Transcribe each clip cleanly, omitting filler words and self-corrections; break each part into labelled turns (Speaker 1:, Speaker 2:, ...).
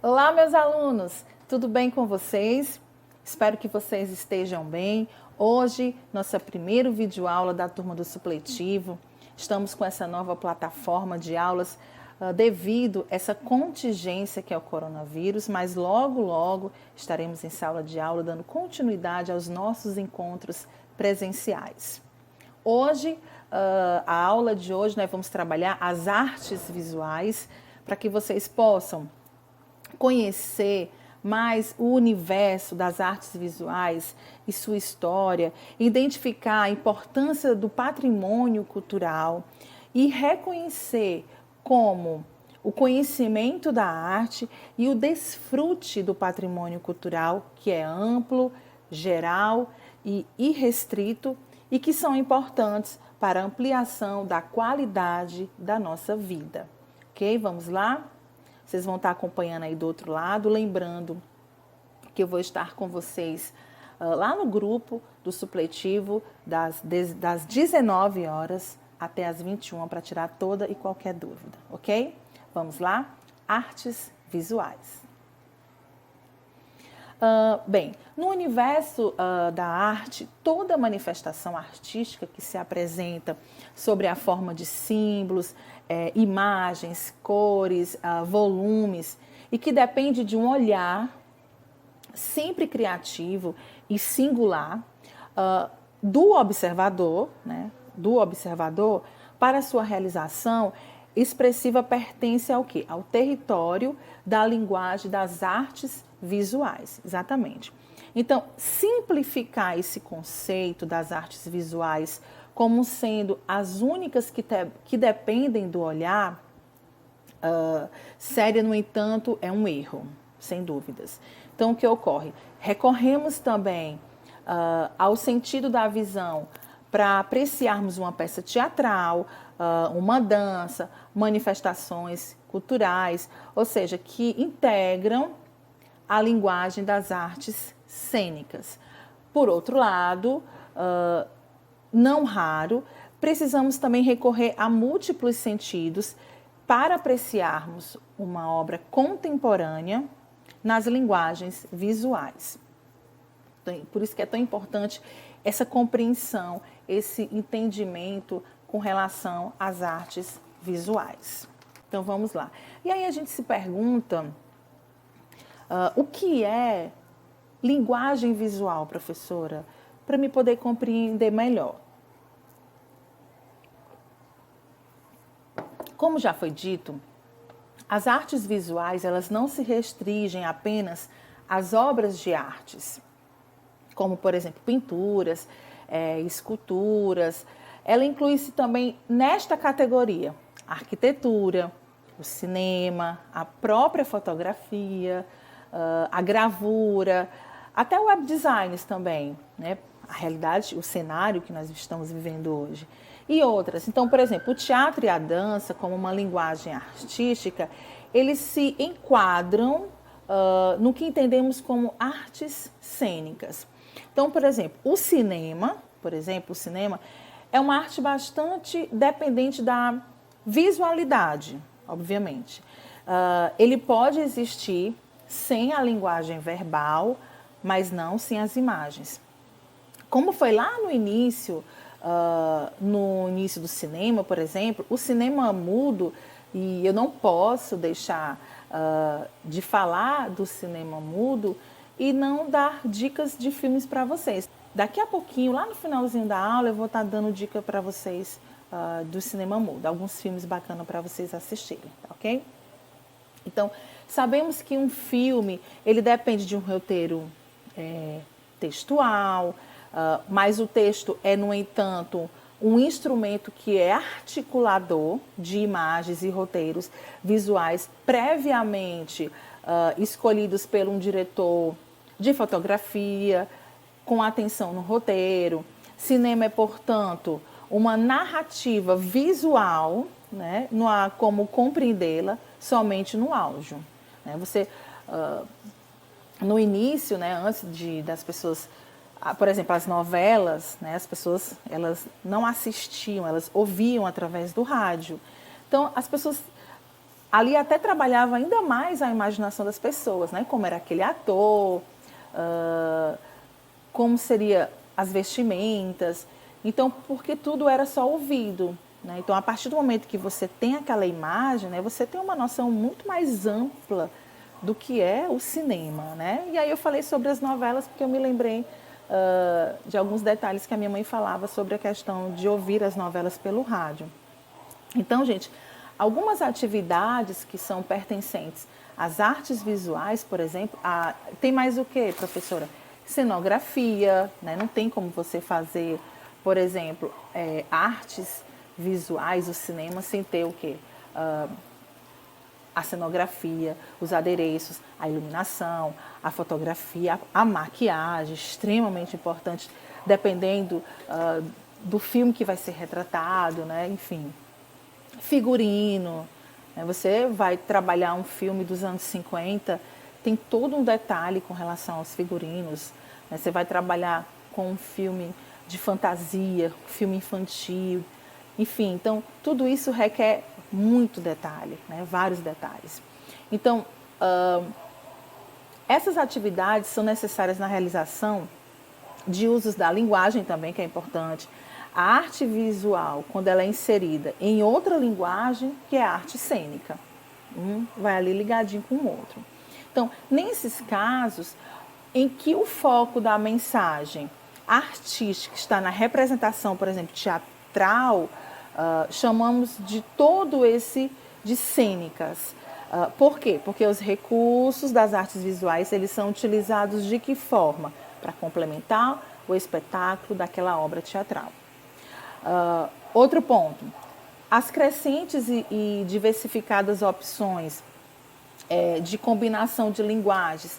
Speaker 1: Olá, meus alunos! Tudo bem com vocês? Espero que vocês estejam bem. Hoje, nossa primeira videoaula da turma do supletivo. Estamos com essa nova plataforma de aulas devido a essa contingência que é o coronavírus, mas logo estaremos em sala de aula dando continuidade aos nossos encontros presenciais. Hoje, a aula de hoje, nós vamos trabalhar as artes visuais para que vocês possam conhecer mais o universo das artes visuais e sua história, identificar a importância do patrimônio cultural e reconhecer como o conhecimento da arte e o desfrute do patrimônio cultural, que é amplo, geral e irrestrito, e que são importantes para a ampliação da qualidade da nossa vida. Ok? Vamos lá? Vocês vão estar acompanhando aí do outro lado, lembrando que eu vou estar com vocês lá no grupo do supletivo das 19 horas até as 21 para tirar toda e qualquer dúvida, ok? Vamos lá? Artes visuais. Bem, no universo da arte, toda manifestação artística que se apresenta sobre a forma de símbolos, imagens, cores, volumes, e que depende de um olhar sempre criativo e singular do observador, né, para sua realização expressiva pertence ao quê? Ao território da linguagem das artes visuais, exatamente. Então, simplificar esse conceito das artes visuais como sendo as únicas que dependem do olhar, seria, no entanto, é um erro, sem dúvidas. Então, o que ocorre? Recorremos também ao sentido da visão para apreciarmos uma peça teatral, uma dança, manifestações culturais, ou seja, que integram a linguagem das artes cênicas. Por outro lado, não raro, precisamos também recorrer a múltiplos sentidos para apreciarmos uma obra contemporânea nas linguagens visuais. Por isso que é tão importante essa compreensão, esse entendimento com relação às artes visuais. Então vamos lá. E aí a gente se pergunta o que é linguagem visual, professora, para me poder compreender melhor. Como já foi dito, as artes visuais elas não se restringem apenas às obras de artes, como, por exemplo, pinturas, esculturas. Ela inclui-se também nesta categoria a arquitetura, o cinema, a própria fotografia, a gravura, até o web design também, né? A realidade, o cenário que nós estamos vivendo hoje. E outras. Então, por exemplo, o teatro e a dança, como uma linguagem artística, eles se enquadram no que entendemos como artes cênicas. Então, por exemplo, o cinema é uma arte bastante dependente da visualidade, obviamente. Ele pode existir sem a linguagem verbal, mas não sem as imagens. Como foi lá no início do cinema, por exemplo, o cinema mudo, e eu não posso deixar de falar do cinema mudo e não dar dicas de filmes para vocês. Daqui a pouquinho, lá no finalzinho da aula, eu vou estar dando dica para vocês do cinema mudo, alguns filmes bacanas para vocês assistirem, ok? Então, sabemos que um filme, ele depende de um roteiro textual, mas o texto é, no entanto, um instrumento que é articulador de imagens e roteiros visuais previamente escolhidos por um diretor de fotografia, com atenção no roteiro. Cinema é, portanto, uma narrativa visual, né, não há como compreendê-la somente no áudio. Né? Você, no início, né, antes das pessoas, por exemplo, as novelas, né, as pessoas elas não assistiam, elas ouviam através do rádio. Então, as pessoas ali até trabalhava ainda mais a imaginação das pessoas, né? Como era aquele ator, como seria as vestimentas. Então, porque tudo era só ouvido, né? Então, a partir do momento que você tem aquela imagem, né, você tem uma noção muito mais ampla do que é o cinema, né? E aí eu falei sobre as novelas porque eu me lembrei de alguns detalhes que a minha mãe falava sobre a questão de ouvir as novelas pelo rádio. Então, gente, algumas atividades que são pertencentes às artes visuais, por exemplo, tem mais o que, professora? Cenografia, né? Não tem como você fazer, por exemplo, artes visuais, o cinema, sem ter o quê? A cenografia, os adereços, a iluminação, a fotografia, a maquiagem, extremamente importante, dependendo do filme que vai ser retratado, né? Enfim, figurino. Né? Você vai trabalhar um filme dos anos 50, tem todo um detalhe com relação aos figurinos. Né? Você vai trabalhar com um filme de fantasia, um filme infantil. Enfim, então tudo isso requer muito detalhe, né? Vários detalhes. Então, essas atividades são necessárias na realização de usos da linguagem também, que é importante. A arte visual, quando ela é inserida em outra linguagem, que é a arte cênica. Vai ali ligadinho com o outro. Então, nesses casos em que o foco da mensagem artística está na representação, por exemplo, teatral, chamamos de todo esse de cênicas. Por quê? Porque os recursos das artes visuais, eles são utilizados de que forma? Para complementar o espetáculo daquela obra teatral. Outro ponto, as crescentes e diversificadas opções de combinação de linguagens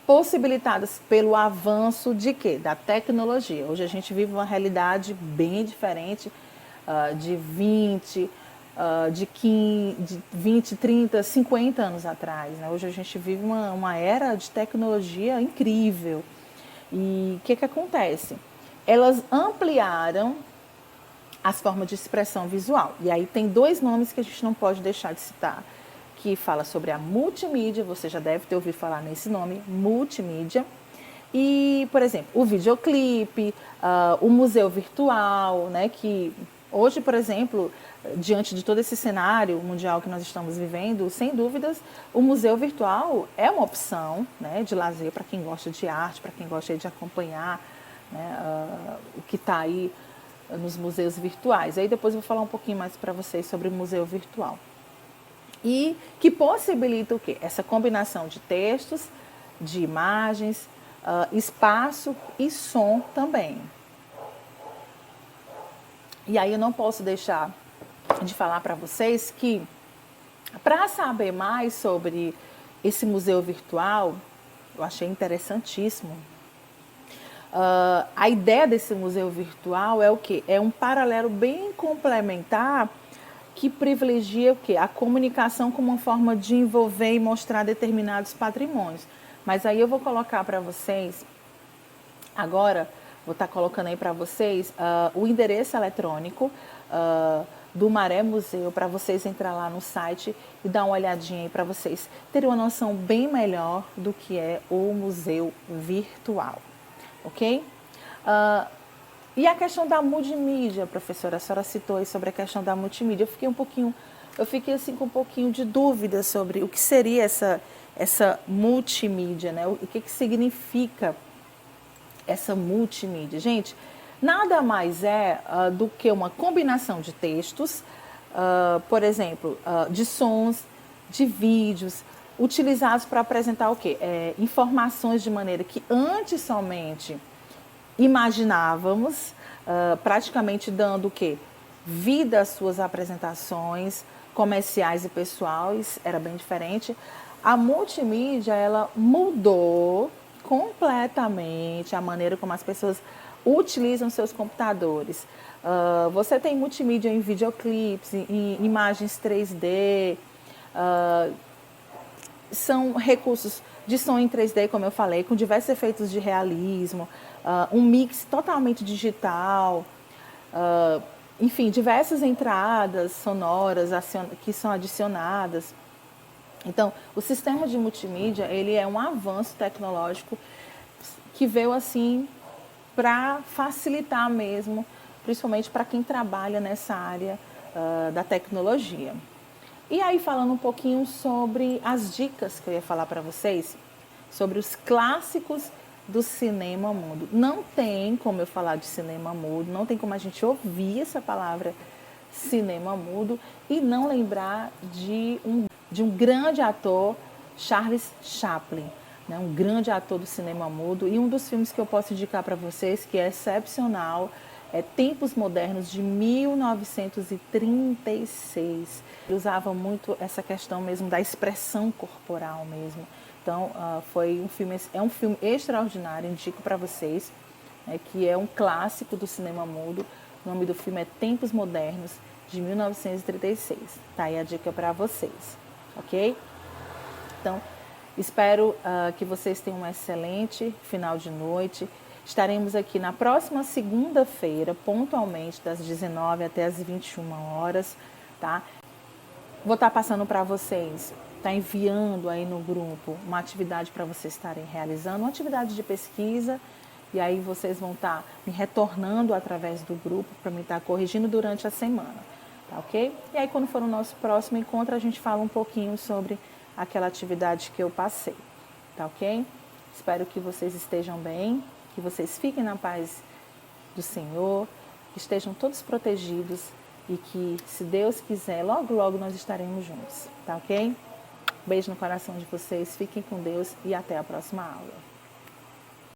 Speaker 1: possibilitadas pelo avanço de quê? Da tecnologia. Hoje a gente vive uma realidade bem diferente de 20, de 15, de 20, 30, 50 anos atrás. Né? Hoje a gente vive uma era de tecnologia incrível. E o que acontece? Elas ampliaram as formas de expressão visual. E aí tem dois nomes que a gente não pode deixar de citar, que fala sobre a multimídia, você já deve ter ouvido falar nesse nome, multimídia. E, por exemplo, o videoclipe, o museu virtual, né, que hoje, por exemplo, diante de todo esse cenário mundial que nós estamos vivendo, sem dúvidas, o museu virtual é uma opção, né, de lazer para quem gosta de arte, para quem gosta de acompanhar, né, o que está aí nos museus virtuais. Aí depois eu vou falar um pouquinho mais para vocês sobre o museu virtual. E que possibilita o quê? Essa combinação de textos, de imagens, espaço e som também. E aí eu não posso deixar de falar para vocês que, para saber mais sobre esse museu virtual, eu achei interessantíssimo. A ideia desse museu virtual é o quê? É um paralelo bem complementar que privilegia o quê? A comunicação como uma forma de envolver e mostrar determinados patrimônios. Mas aí eu vou colocar para vocês, agora, vou estar colocando aí para vocês o endereço eletrônico do Maré Museu, para vocês entrar lá no site e dar uma olhadinha aí para vocês terem uma noção bem melhor do que é o museu virtual, ok? E a questão da multimídia, professora, a senhora citou aí sobre a questão da multimídia. Eu fiquei assim com um pouquinho de dúvida sobre o que seria essa multimídia, né? O que significa essa multimídia? Gente, nada mais é do que uma combinação de textos, por exemplo, de sons, de vídeos, utilizados para apresentar o quê? Informações de maneira que antes somente imaginávamos, praticamente dando o quê? Vida às suas apresentações comerciais e pessoais, era bem diferente. A multimídia, ela mudou completamente a maneira como as pessoas utilizam seus computadores. Você tem multimídia em videoclipes, em imagens 3D, são recursos de som em 3D, como eu falei, com diversos efeitos de realismo, um mix totalmente digital, enfim, diversas entradas sonoras que são adicionadas. Então, o sistema de multimídia, ele é um avanço tecnológico que veio assim para facilitar mesmo, principalmente para quem trabalha nessa área da tecnologia. E aí, falando um pouquinho sobre as dicas que eu ia falar para vocês, sobre os clássicos do cinema mudo. Não tem como eu falar de cinema mudo, não tem como a gente ouvir essa palavra cinema mudo e não lembrar de um grande ator, Charles Chaplin, né? Um grande ator do cinema mudo. E um dos filmes que eu posso indicar para vocês, que é excepcional, é Tempos Modernos, de 1936. Ele usava muito essa questão mesmo da expressão corporal mesmo. Então, é um filme extraordinário, indico para vocês, que é um clássico do cinema mudo. O nome do filme é Tempos Modernos, de 1936. Tá aí a dica para vocês, ok? Então, espero que vocês tenham um excelente final de noite. Estaremos aqui na próxima segunda-feira, pontualmente, das 19 até as 21 horas, tá? Vou estar passando para vocês, tá enviando aí no grupo uma atividade para vocês estarem realizando, uma atividade de pesquisa, e aí vocês vão estar me retornando através do grupo para me estar corrigindo durante a semana, tá ok? E aí quando for o nosso próximo encontro, a gente fala um pouquinho sobre aquela atividade que eu passei, tá ok? Espero que vocês estejam bem, que vocês fiquem na paz do Senhor, que estejam todos protegidos e que, se Deus quiser, logo, logo nós estaremos juntos, tá ok? Beijo no coração de vocês, fiquem com Deus e até a próxima aula.